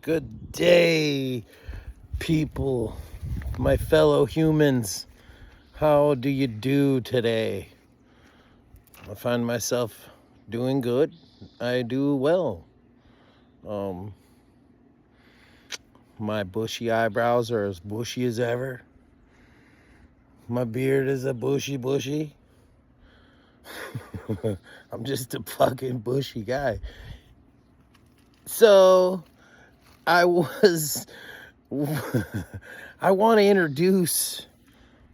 Good day, people, my fellow humans. How do you do today? I find myself doing good. I do well. My bushy eyebrows are as bushy as ever. My beard is a bushy. I'm just a fucking bushy guy. So, I want to introduce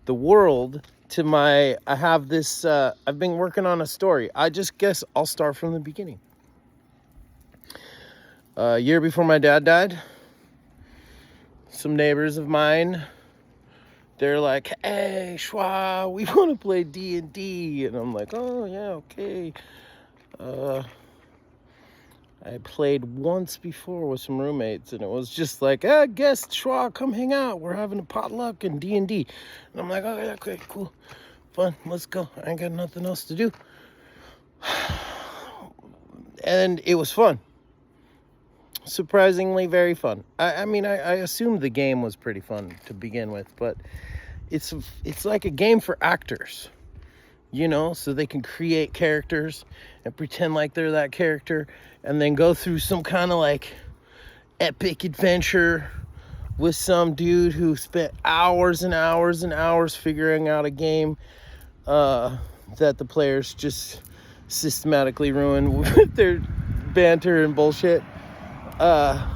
the world to I have this, I've been working on a story. I just guess I'll start from the beginning. A year before my dad died, some neighbors of mine, they're like, hey, Schwa, we want to play D&D. And I'm like, oh, yeah, okay. I played once before with some roommates, and it was just like, guest Schwa, come hang out. We're having a potluck and D&D. And I'm like, okay, cool, fun, let's go. I ain't got nothing else to do. And it was fun. Surprisingly very fun. I mean, I assumed the game was pretty fun to begin with, but it's like a game for actors, you know, so they can create characters and pretend like they're that character and then go through some kind of like epic adventure with some dude who spent hours and hours and hours figuring out a game that the players just systematically ruin with their banter and bullshit. But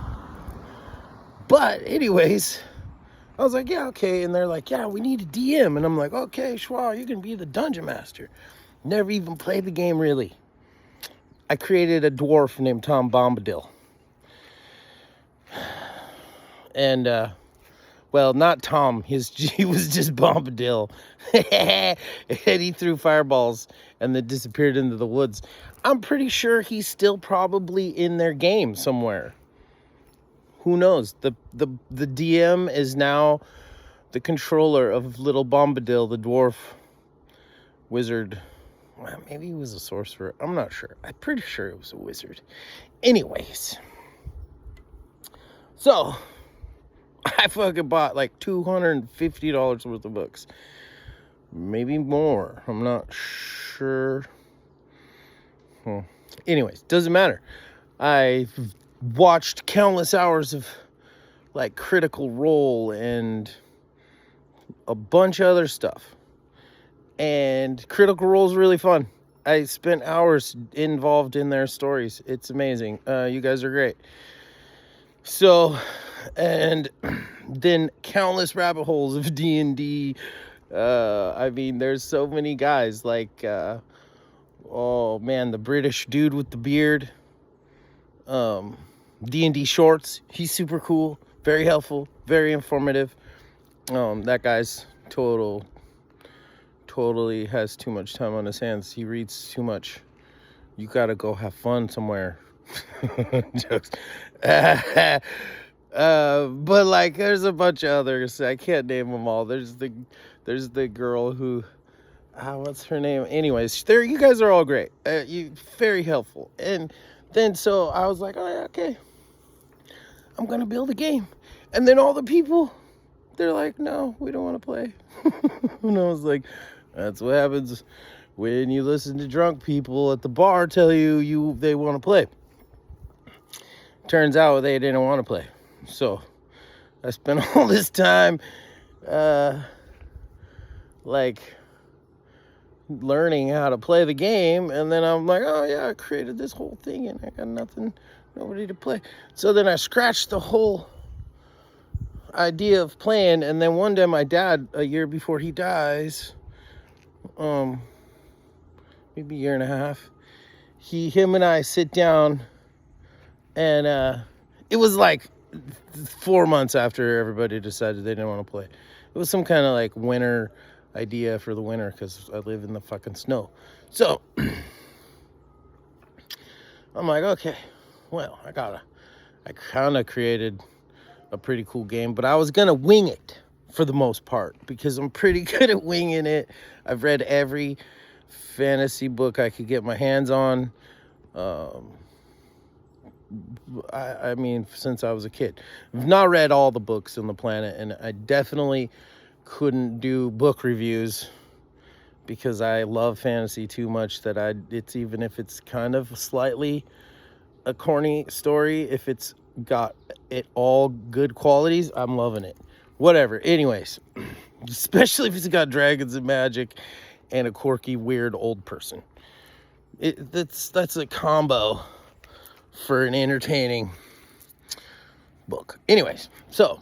anyways, I was like, yeah, okay. And they're like, yeah, we need a DM. And I'm like, okay, Schwa, you can be the dungeon master. Never even played the game, really. I created a dwarf named Tom Bombadil. And, well, not Tom. He was just Bombadil. And he threw fireballs and then disappeared into the woods. I'm pretty sure he's still probably in their game somewhere. Who knows? The DM is now the controller of little Bombadil, the dwarf wizard. Well, maybe he was a sorcerer. I'm not sure. I'm pretty sure it was a wizard. Anyways. So, I fucking bought like $250 worth of books. Maybe more. I'm not sure. Anyways, doesn't matter. I watched countless hours of like Critical Role and a bunch of other stuff. And Critical Role is really fun. I spent hours involved in their stories. It's amazing. You guys are great. So, and then countless rabbit holes of D&D. I mean, there's so many guys like, oh man, the British dude with the beard. D&D Shorts. He's super cool, very helpful, very informative. That guy's totally has too much time on his hands. He reads too much. You gotta go have fun somewhere. Jokes. But like, there's a bunch of others. I can't name them all. There's the girl who, what's her name? Anyways, you guys are all great. You very helpful. And then so I was like, oh yeah, okay, I'm gonna build a game. And then all the people, they're like, no, we don't want to play. And I was like, that's what happens when you listen to drunk people at the bar tell you they want to play. Turns out they didn't want to play. So I spent all this time like learning how to play the game, and then I'm like, oh yeah, I created this whole thing and I got nobody to play. So then I scratched the whole idea of playing, and then one day my dad, a year before he dies, maybe a year and a half, him and I sit down, and it was like 4 months after everybody decided they didn't want to play. It was some kind of like winter idea for the winter because I live in the fucking snow. So I'm like, okay, well, I kind of created a pretty cool game, but I was gonna wing it for the most part because I'm pretty good at winging it. I've read every fantasy book I could get my hands on. I mean, since I was a kid. I've not read all the books on the planet, and I definitely couldn't do book reviews because I love fantasy too much that it's even if it's kind of slightly a corny story, if it's got it all good qualities, I'm loving it. Whatever. Anyways, especially if it's got dragons and magic and a quirky, weird old person. That's a combo for an entertaining book. Anyways, so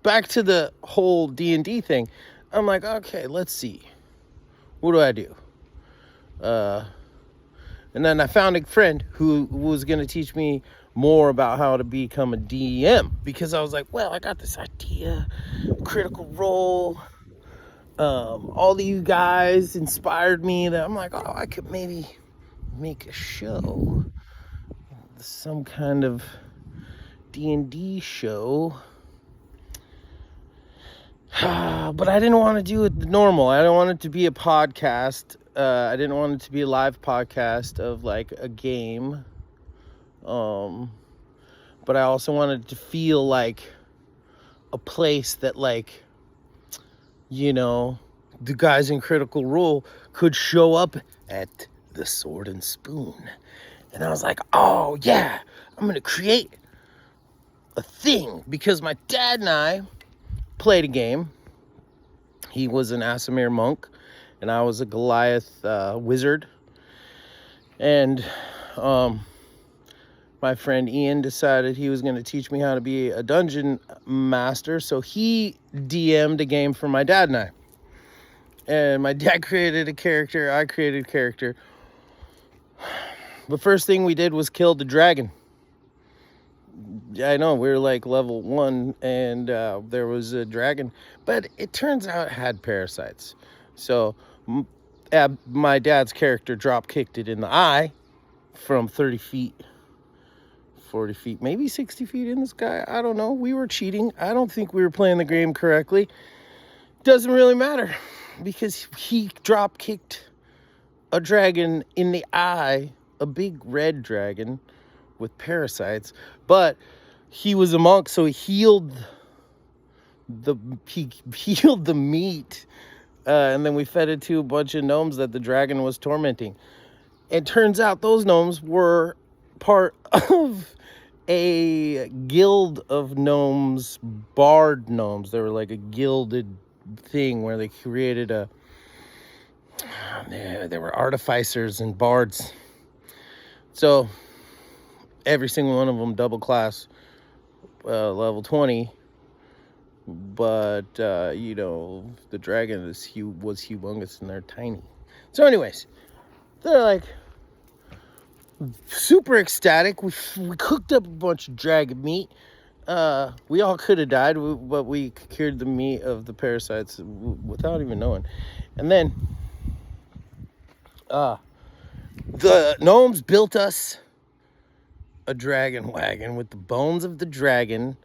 back to the whole D&D thing. I'm like, okay, let's see. What do I do? And then I found a friend who was going to teach me more about how to become a DM, because I was like, well, I got this idea, Critical Role. All of you guys inspired me that I'm like, oh, I could maybe make a show, some kind of D&D show. But I didn't want to do it normal. I don't want it to be a podcast. I didn't want it to be a live podcast of like a game. But I also wanted to feel like a place that, like, you know, the guys in Critical Role could show up at the Sword and Spoon. And I was like, oh yeah, I'm going to create a thing, because my dad and I played a game. He was an Aasimar monk, and I was a Goliath wizard. And my friend Ian decided he was going to teach me how to be a dungeon master, so he DM'd a game for my dad and I. And my dad created a character, I created a character. The first thing we did was kill the dragon. I know, we were like level 1, and there was a dragon, but it turns out it had parasites. So my dad's character drop kicked it in the eye from 30 feet, 40 feet, maybe 60 feet in the sky. I don't know. We were cheating. I don't think we were playing the game correctly. Doesn't really matter, because he drop kicked a dragon in the eye, a big red dragon with parasites, but he was a monk, so he healed the meat, and then we fed it to a bunch of gnomes that the dragon was tormenting. It turns out those gnomes were part of a guild of gnomes, bard gnomes. They were like a gilded thing where they created there were artificers and bards. So every single one of them double class, level 20. But, you know, the dragon was humongous and they're tiny. So anyways, they're like super ecstatic. We cooked up a bunch of dragon meat. We all could have died, but we cured the meat of the parasites without even knowing. And then the gnomes built us a dragon wagon with the bones of the dragon,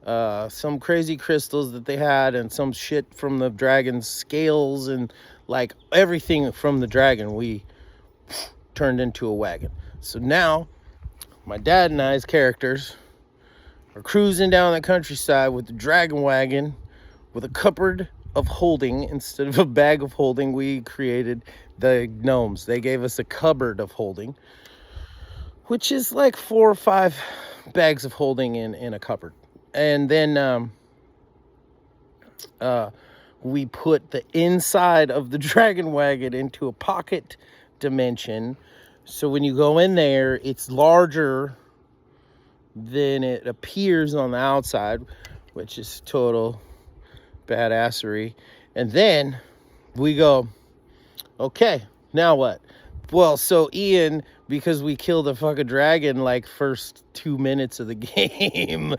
some crazy crystals that they had, and some shit from the dragon's scales, and like everything from the dragon we turned into a wagon. So now my dad and I's characters are cruising down the countryside with the dragon wagon with a cupboard of holding. Instead of a bag of holding, we created the gnomes. They gave us a cupboard of holding, which is like 4 or 5 bags of holding in a cupboard. And then we put the inside of the dragon wagon into a pocket dimension. So when you go in there, it's larger than it appears on the outside, which is total badassery. And then we go, okay, now what? Well, so Ian, because we killed a fucking dragon like first 2 minutes of the game,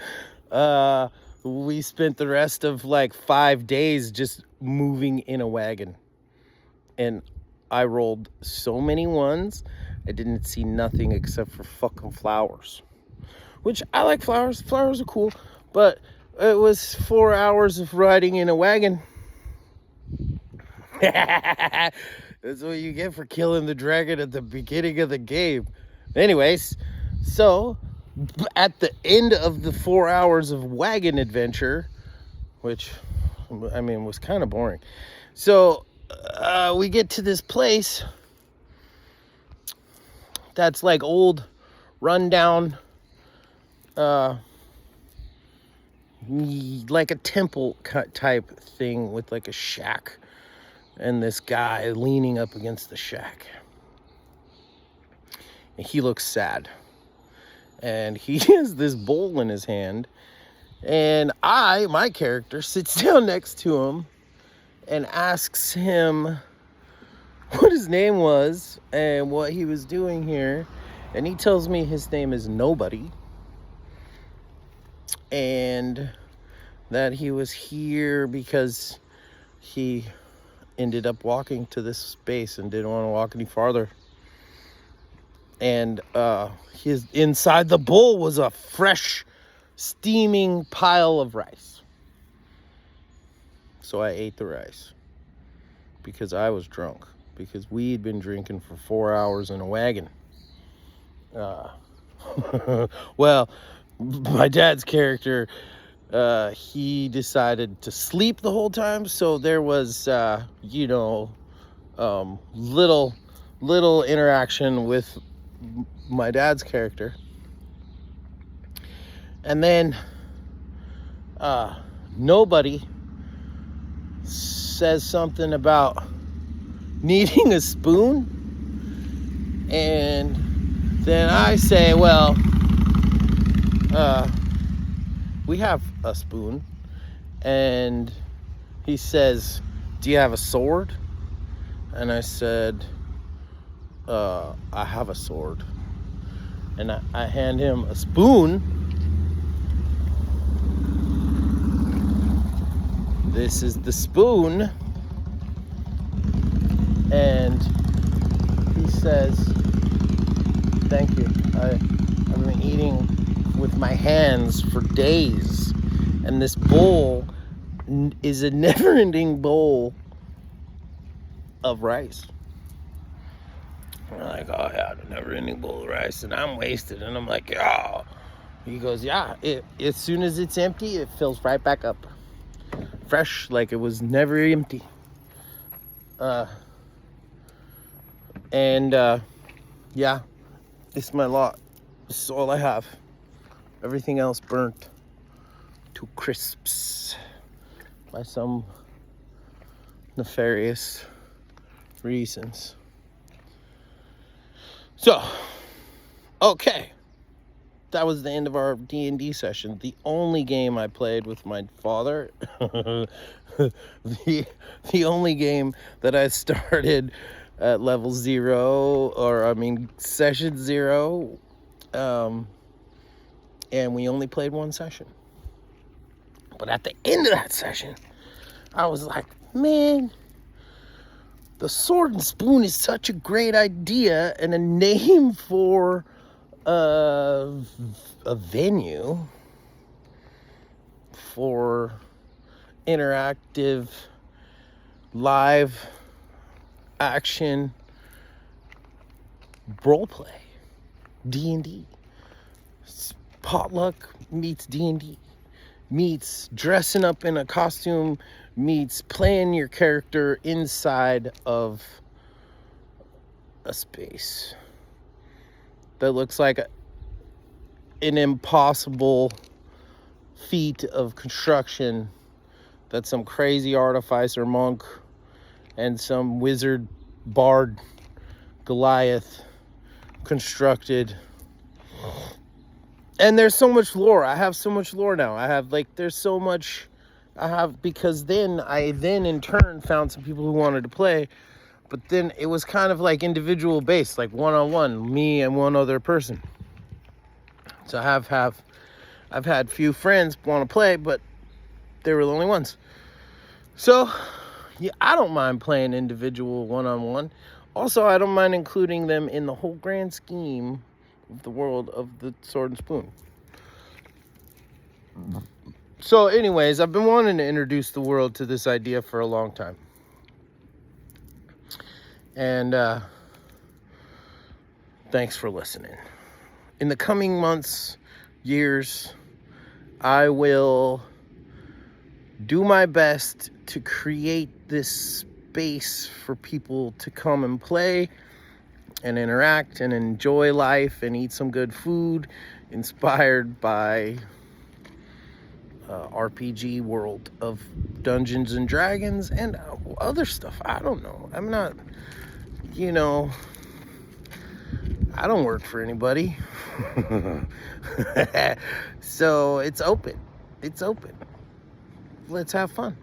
we spent the rest of like 5 days just moving in a wagon. And I rolled so many ones, I didn't see nothing except for fucking flowers. Which, I like flowers. Flowers are cool. But it was 4 hours of riding in a wagon. That's what you get for killing the dragon at the beginning of the game. Anyways, so at the end of the 4 hours of wagon adventure, which, I mean, was kind of boring. So we get to this place that's like old, rundown, like a temple type thing with like a shack and this guy leaning up against the shack. And he looks sad. And he has this bowl in his hand. And my character, sits down next to him and asks him what his name was and what he was doing here. And he tells me his name is Nobody. And that he was here because he ended up walking to this space and didn't want to walk any farther. And his inside the bowl was a fresh, steaming pile of rice. So I ate the rice because I was drunk, because we'd been drinking for 4 hours in a wagon. Well, my dad's character, he decided to sleep the whole time, so there was little interaction with my dad's character. And then Nobody says something about needing a spoon, and then I say, well, we have a spoon. And he says, do you have a sword? And I said, I have a sword. And I hand him a spoon. This is the spoon. And he says, thank you. I've been eating with my hands for days. And this bowl is a never-ending bowl of rice. I'm like, oh yeah, the never-ending bowl of rice, and I'm wasted. And I'm like, oh. He goes, yeah. As soon as it's empty, it fills right back up, fresh, like it was never empty. Yeah, it's my lot. This is all I have. Everything else burnt to crisps by some nefarious reasons. So, okay, that was the end of our D&D session. The only game I played with my father, the only game that I started at level 0, session 0, and we only played one session. But at the end of that session, I was like, man, the Sword and Spoon is such a great idea and a name for a venue for interactive live action role play. D&D. Potluck meets D&D. Meets dressing up in a costume, meets playing your character inside of a space that looks like an impossible feat of construction that some crazy artificer monk and some wizard bard Goliath constructed. And there's so much lore. I have so much lore now. There's so much I have, because then I in turn found some people who wanted to play, but then it was kind of like individual based, like one-on-one, me and one other person. So I've had few friends want to play, but they were the only ones. So yeah, I don't mind playing individual one-on-one. Also, I don't mind including them in the whole grand scheme of the world of the Sword and Spoon. So anyways, I've been wanting to introduce the world to this idea for a long time. And thanks for listening. In the coming months, years, I will do my best to create this space for people to come and play and interact and enjoy life and eat some good food inspired by RPG world of Dungeons and Dragons and other stuff. I don't know. I'm not, you know, I don't work for anybody. So it's open. It's open. Let's have fun.